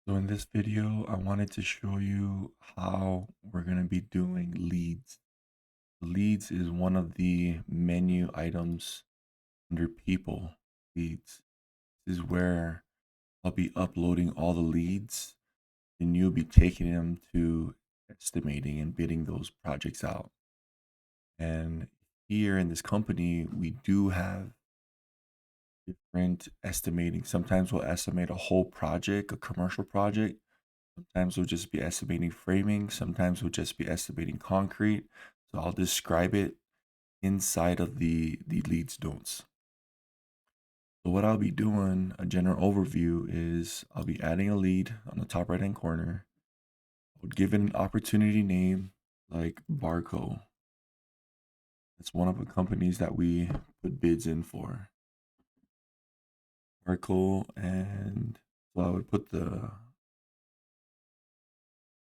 So in this video, I wanted to show you how we're going to be doing leads. Leads is one of the menu items under people leads. This is where I'll be uploading all the leads and you'll be taking them to estimating and bidding those projects out. And here in this company, we do have different estimating. Sometimes we'll estimate a whole project, a commercial project. Sometimes we'll just be estimating framing. Sometimes we'll just be estimating concrete. So I'll describe it inside of the leads notes. So what I'll be doing, a general overview, is I'll be adding a lead on the top right hand corner. I'll give it an opportunity name like Barco. It's one of the companies that we put bids in for. Barco, and so I would put the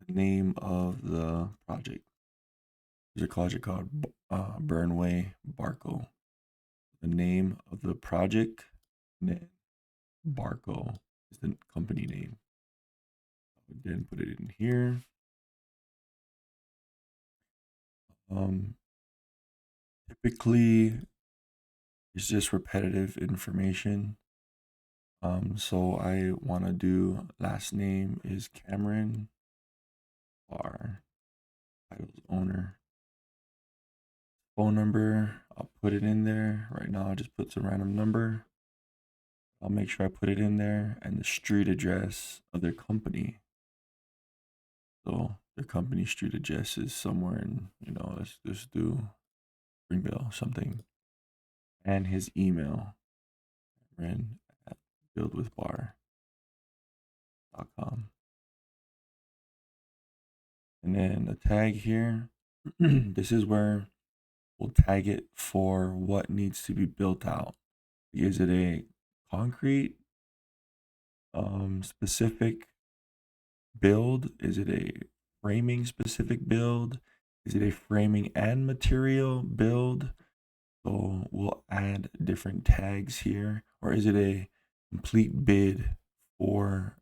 name of the project. There's a project called Burnway Barco. The name of the project, and then Barco is the company name. Then put it in here. Typically, it's just repetitive information. So I want to do last name is Cameron, our title's owner. Phone number, I'll put it in there. Right now, I'll just put some random number. I'll make sure I put it in there, and the street address of their company. So their company street address is somewhere in, let's do Springville something. And his email, Ren at buildwithbar.com. And then a tag here. This is where we'll tag it for what needs to be built out. Is it a concrete specific build? Is it a framing specific build? Is it a framing and material build? So we'll add different tags here. Or is it a complete bid for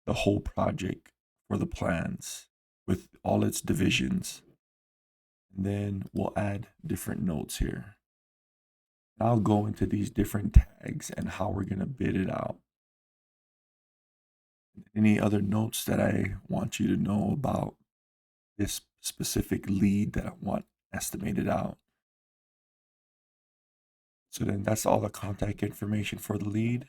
the whole project for the plans with all its divisions? And then we'll add different notes here. I'll go into these different tags and how we're going to bid it out. Any other notes that I want you to know about this specific lead that I want estimated out? So then that's all the contact information for the lead.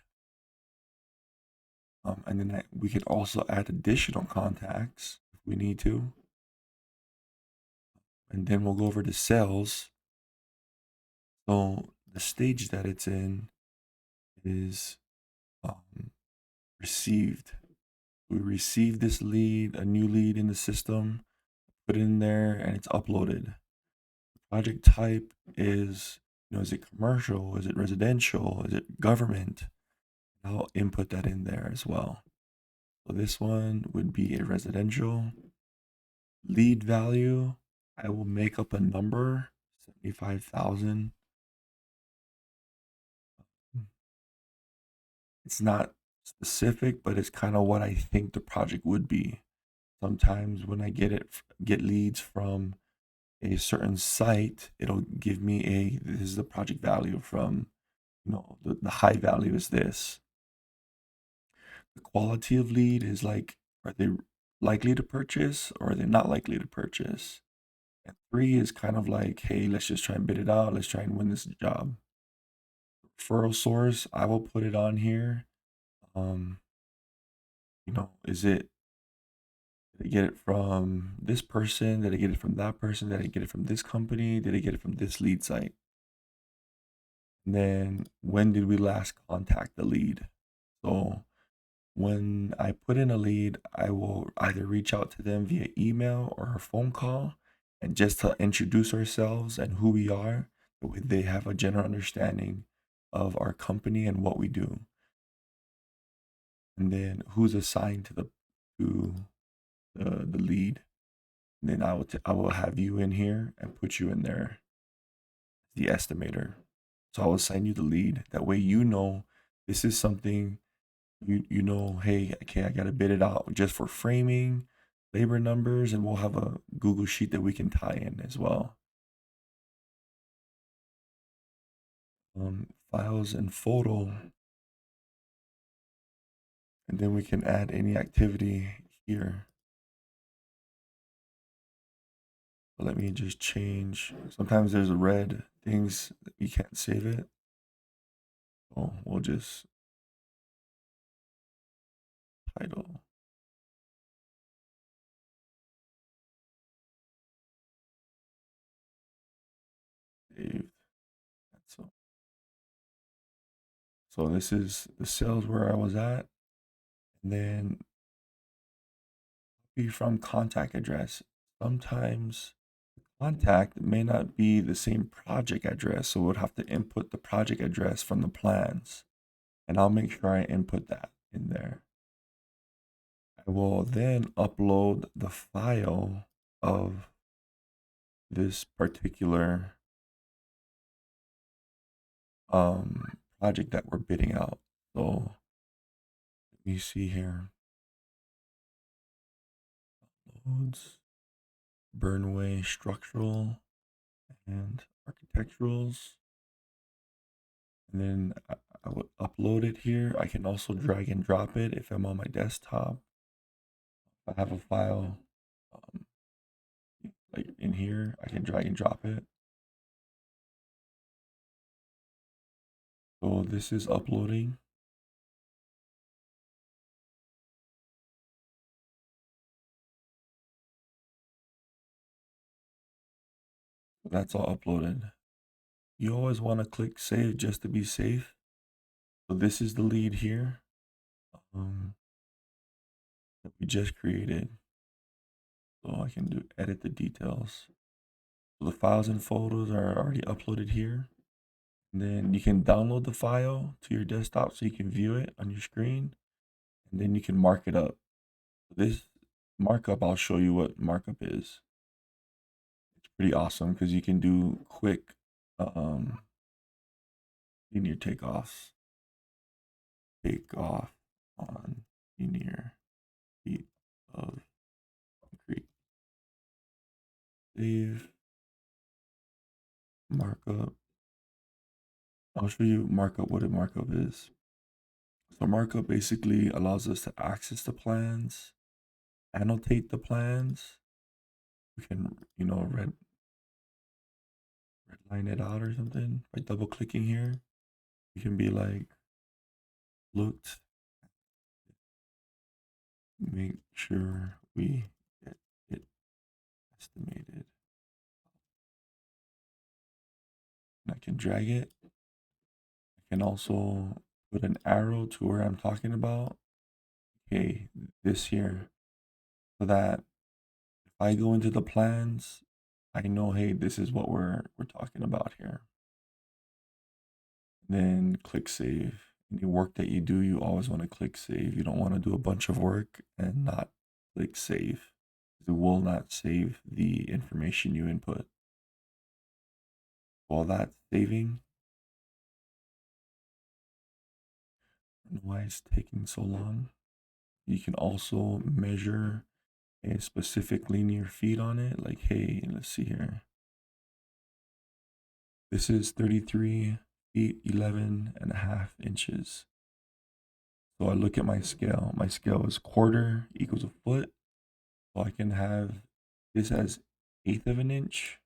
And then we can also add additional contacts if we need to. And then we'll go over to sales. So the stage that it's in is received. We received this lead, a new lead in the system, put it in there, and it's uploaded. The project type is, is it commercial? Is it residential? Is it government? I'll input that in there as well. So this one would be a residential. Lead value, I will make up a number, 75,000. It's not specific, but it's kind of what I think the project would be. Sometimes when I get leads from a certain site, it'll give me this is the project value from, the high value is this. The quality of lead is like, are they likely to purchase or are they not likely to purchase? And 3 is kind of like, hey, let's just try and bid it out. Let's try and win this job. Referral source, I will put it on here. Is it, did I get it from this person? Did I get it from that person? Did I get it from this company? Did I get it from this lead site? And then when did we last contact the lead? So when I put in a lead, I will either reach out to them via email or a phone call and just to introduce ourselves and who we are. That way they have a general understanding of our company and what we do. And then who's assigned to the lead. And then I will have you in here and put you in there, the estimator. So I will assign you the lead. That way this is something you know, hey, okay, I gotta bid it out just for framing, labor numbers, and we'll have a Google sheet that we can tie in as well. Files and photo, and then we can add any activity here. Let me just change. Sometimes there's red things that you can't save it. So we'll just title. Saved. So, so this is the cells where I was at. And then be from contact address. Sometimes contact may not be the same project address, so we'll have to input the project address from the plans. And I'll make sure I input that in there. I will then upload the file of this particular project that we're bidding out. So let me see here. Loads, Burnway structural and architecturals. And then I would upload it here. I can also drag and drop it if I'm on my desktop. If I have a file um, like in here, I can drag and drop it. So this is uploading. That's all uploaded. You always want to click save just to be safe. So this is the lead here that we just created. So I can do edit the details. So the files and photos are already uploaded here. And then you can download the file to your desktop so you can view it on your screen. And then you can mark it up. This markup, I'll show you what markup is. It's pretty awesome because you can do quick linear takeoffs. Take off on linear feet of concrete. Save markup. I'll show you markup, what a markup is. So markup basically allows us to access the plans, annotate the plans. We can, you know, redline it out or something by double clicking here. You can be like, looked, make sure we get it estimated. And I can drag it. I can also put an arrow to where I'm talking about. Okay, this here, so that if I go into the plans, I know, hey, this is what we're talking about here. Then click save. Any work that you do, you always want to click save. You don't want to do a bunch of work and not click save. It will not save the information you input. While that's saving, I don't know why it's taking so long. You can also measure a specific linear feet on it. Like, hey, let's see here. This is 33 feet, 11.5 inches. So I look at my scale. My scale is quarter equals a foot. So I can have this as eighth of an inch,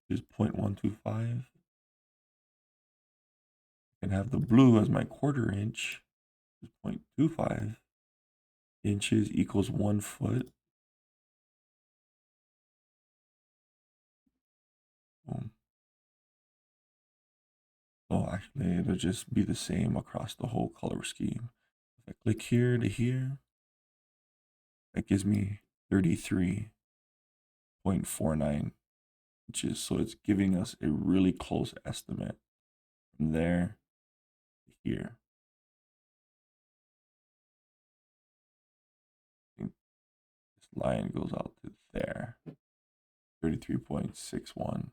which is 0.125. I can have the blue as my quarter inch, which is 0.25 inches equals 1 foot. Boom. So actually, it'll just be the same across the whole color scheme. If I click here to here, that gives me 33.49 inches. So it's giving us a really close estimate from there to here. I think this line goes out to there, 33.61.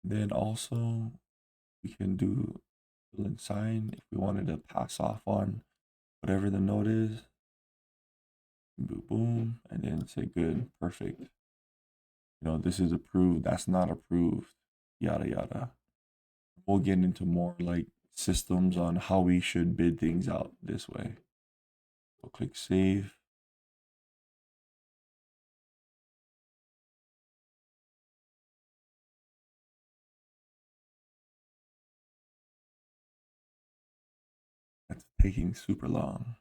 Then also we can do fill in sign. If we wanted to pass off on whatever the note is, boom, boom, and then say good, perfect. This is approved, that's not approved, yada yada. We'll get into more like systems on how we should bid things out this way. So click save. That's taking super long.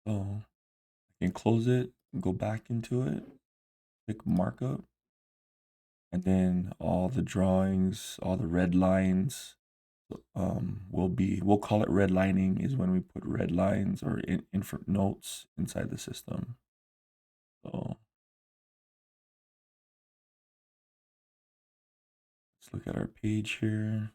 So I can close it, go back into it, click markup, and then all the drawings, all the red lines, we'll call it redlining is when we put red lines or notes inside the system. So let's look at our page here.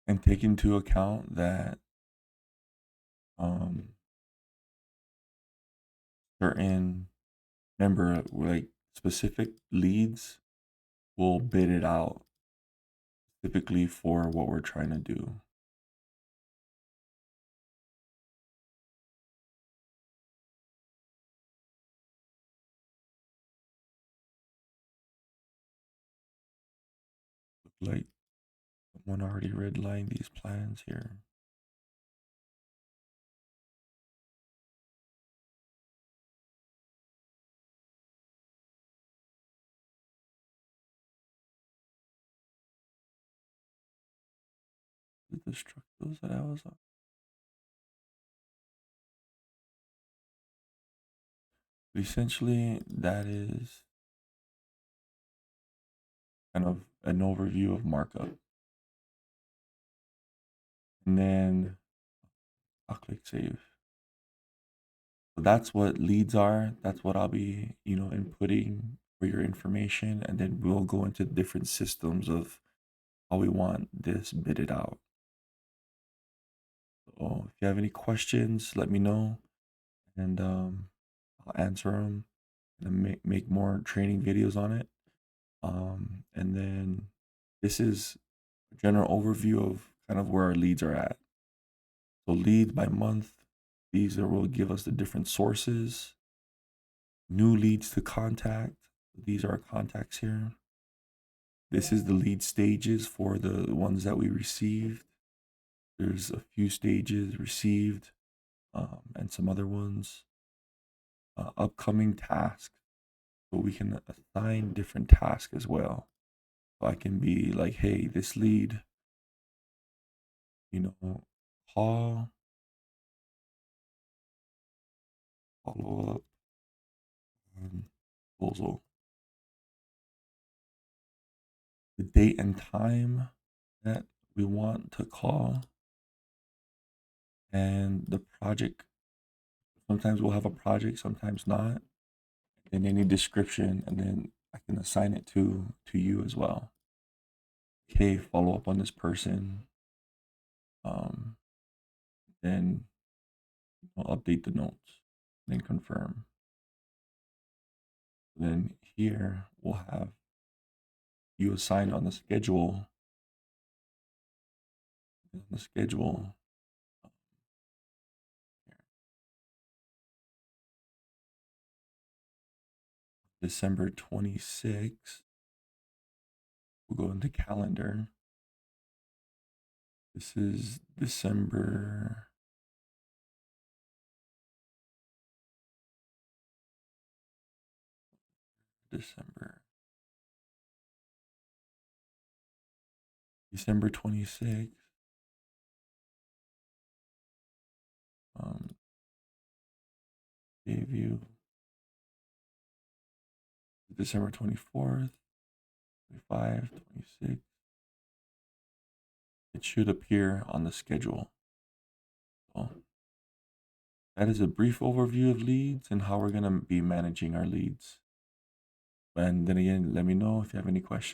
And take into account that um certain remember like specific leads will bid it out typically for what we're trying to do. Like someone already redlined these plans here. The structures that I was on. Essentially, that is kind of an overview of markup. And then I'll click save. So that's what leads are. That's what I'll be, inputting for your information. And then we'll go into different systems of how we want this bidded out. So if you have any questions, let me know and I'll answer them and make more training videos on it. And then this is a general overview of kind of where our leads are at. So leads by month, these will give us the different sources. New leads to contact, these are our contacts here. This is the lead stages for the ones that we received. There's a few stages received and some other ones. Upcoming tasks, so we can assign different tasks as well. So I can be like, hey, this lead, call, follow up, proposal. The date and time that we want to call, and the project. Sometimes we'll have a project, sometimes not. And any description, and then I can assign it to you as well. Okay, follow up on this person. Um, then I'll update the notes, then confirm. Then here we'll have you assigned on the schedule. On the schedule, December 26th. We'll go into calendar. This is December. December 26th. Gave you December 24th, 25, 26. It should appear on the schedule. So that is a brief overview of leads and how we're going to be managing our leads. And then again, let me know if you have any questions.